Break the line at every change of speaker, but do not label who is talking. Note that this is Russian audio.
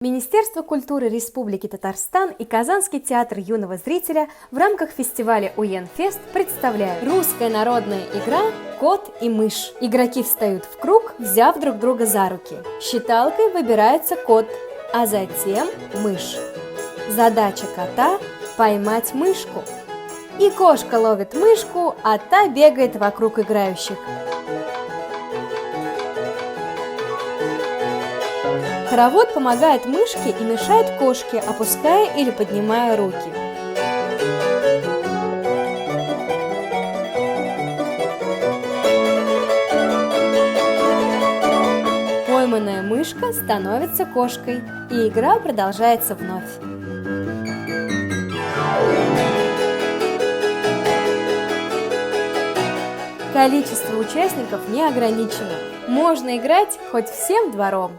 Министерство культуры Республики Татарстан и Казанский театр юного зрителя в рамках фестиваля УЕН-фест представляют русская народная игра «Кот и мышь». Игроки встают в круг, взяв друг друга за руки. Считалкой выбирается кот, а затем мышь. Задача кота – поймать мышку. И кошка ловит мышку, а та бегает вокруг играющих. Хоровод помогает мышке и мешает кошке, опуская или поднимая руки. Пойманная мышка становится кошкой, и игра продолжается вновь. Количество участников не ограничено. Можно играть хоть всем двором.